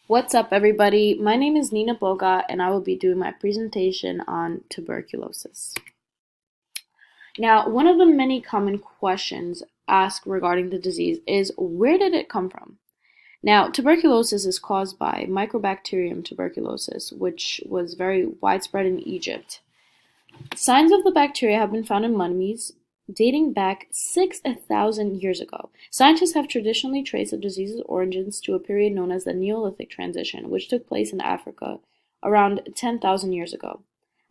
What's up, everybody? My name is Nina Boga, and I will be doing my presentation on tuberculosis. Now, one of the many common questions asked regarding the disease is where did it come from? Now, tuberculosis is caused by Mycobacterium tuberculosis, which was very widespread in Egypt. Signs of the bacteria have been found in mummies dating back 6,000 years ago. Scientists have traditionally traced the disease's origins to a period known as the Neolithic transition, which took place in Africa around 10,000 years ago.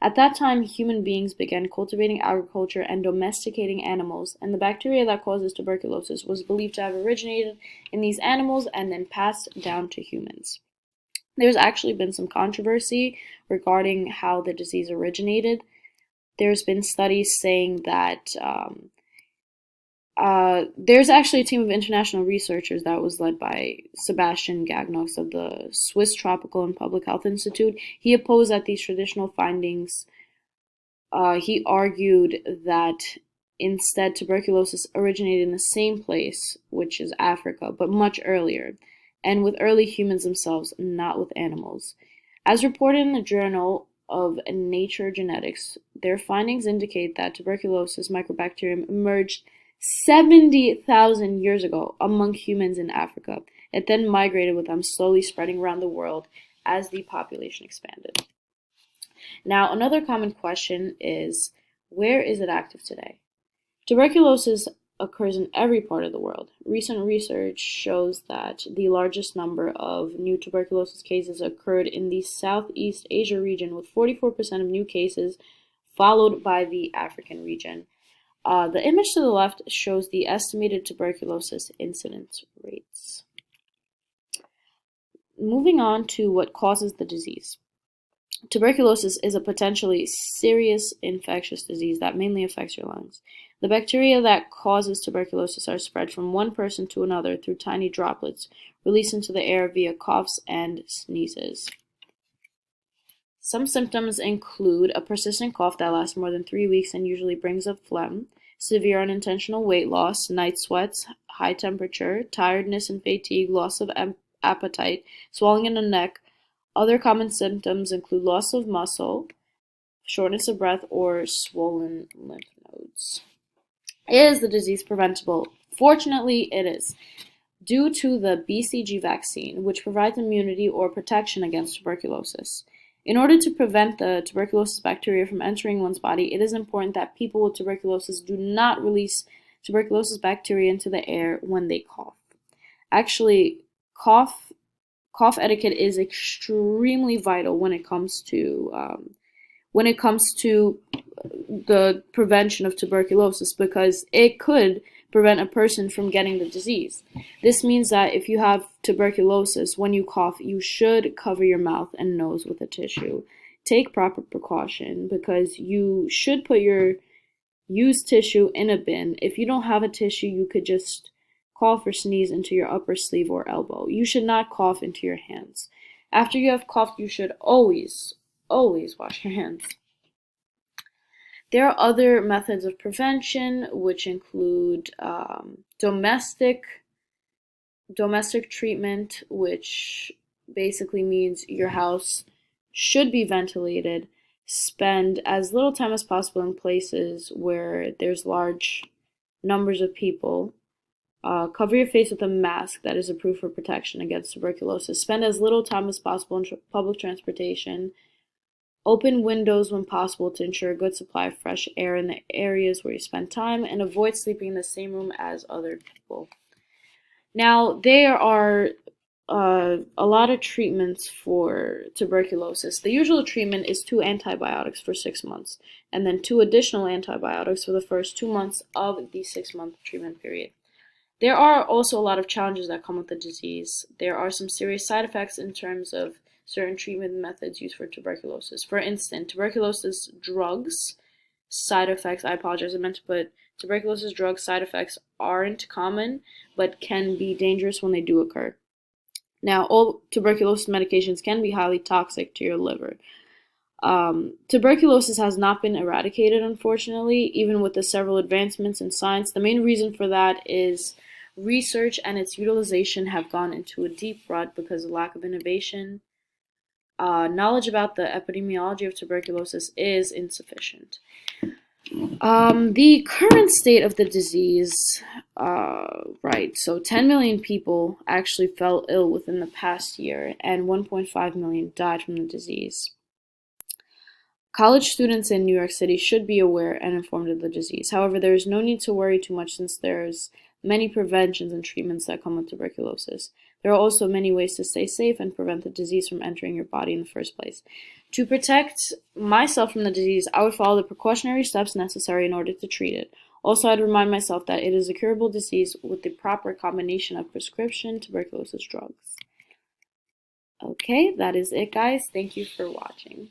At that time, human beings began cultivating agriculture and domesticating animals, and the bacteria that causes tuberculosis was believed to have originated in these animals and then passed down to humans. There's actually been some controversy regarding how the disease originated. There's been studies saying that there's actually a team of international researchers that was led by Sebastian Gagnos of the Swiss Tropical and Public Health Institute. He opposed that these traditional findings. He argued that instead tuberculosis originated in the same place, which is Africa, but much earlier, and with early humans themselves, not with animals. As reported in the Journal of Nature Genetics, their findings indicate that tuberculosis mycobacterium emerged 70,000 years ago among humans in Africa. It then migrated with them, slowly spreading around the world as the population expanded. Now, another common question is, where is it active today? Tuberculosis occurs in every part of the world. Recent research shows that the largest number of new tuberculosis cases occurred in the Southeast Asia region, with 44% of new cases, followed by the African region. The image to the left shows the estimated tuberculosis incidence rates. Moving on to what causes the disease. Tuberculosis is a potentially serious infectious disease that mainly affects your lungs. The bacteria that causes tuberculosis are spread from one person to another through tiny droplets released into the air via coughs and sneezes. Some symptoms include a persistent cough that lasts more than 3 weeks and usually brings up phlegm, severe unintentional weight loss, night sweats, high temperature, tiredness and fatigue, loss of appetite, swelling in the neck. Other common symptoms include loss of muscle, shortness of breath, or swollen lymph nodes. Is the disease preventable? Fortunately, it is, due to the BCG vaccine, which provides immunity or protection against tuberculosis. In order to prevent the tuberculosis bacteria from entering one's body, it is important that people with tuberculosis do not release tuberculosis bacteria into the air when they cough. Actually, cough etiquette is extremely vital when it comes to the prevention of tuberculosis, because it could prevent a person from getting the disease. This means that if you have tuberculosis, when you cough, you should cover your mouth and nose with a tissue. Take proper precaution, because you should put your used tissue in a bin. If you don't have a tissue, you could just cough or sneeze into your upper sleeve or elbow. You should not cough into your hands. After you have coughed, you should always wash your hands. There are other methods of prevention, which include domestic treatment, which basically means your house should be ventilated. Spend as little time as possible in places where there's large numbers of people. Cover your face with a mask that is approved for protection against tuberculosis. Spend as little time as possible in public transportation. Open windows when possible to ensure a good supply of fresh air in the areas where you spend time, and avoid sleeping in the same room as other people. Now, there are a lot of treatments for tuberculosis. The usual treatment is 2 antibiotics for 6 months, and then 2 additional antibiotics for the first 2 months of the 6-month treatment period. There are also a lot of challenges that come with the disease. There are some serious side effects in terms of certain treatment methods used for tuberculosis. For instance, tuberculosis drugs side effects, I apologize, I meant to put tuberculosis drug side effects aren't common, but can be dangerous when they do occur. Now, all tuberculosis medications can be highly toxic to your liver. Tuberculosis has not been eradicated, unfortunately, even with the several advancements in science. The main reason for that is research and its utilization have gone into a deep rut because of lack of innovation. Knowledge about the epidemiology of tuberculosis is insufficient. The current state of the disease, right, so 10 million people actually fell ill within the past year, and 1.5 million died from the disease. College students in New York City should be aware and informed of the disease. However, there is no need to worry too much since there's many preventions and treatments that come with tuberculosis. There are also many ways to stay safe and prevent the disease from entering your body in the first place. To protect myself from the disease, I would follow the precautionary steps necessary in order to treat it. Also, I'd remind myself that it is a curable disease with the proper combination of prescription tuberculosis drugs. Okay, that is it, guys. Thank you for watching.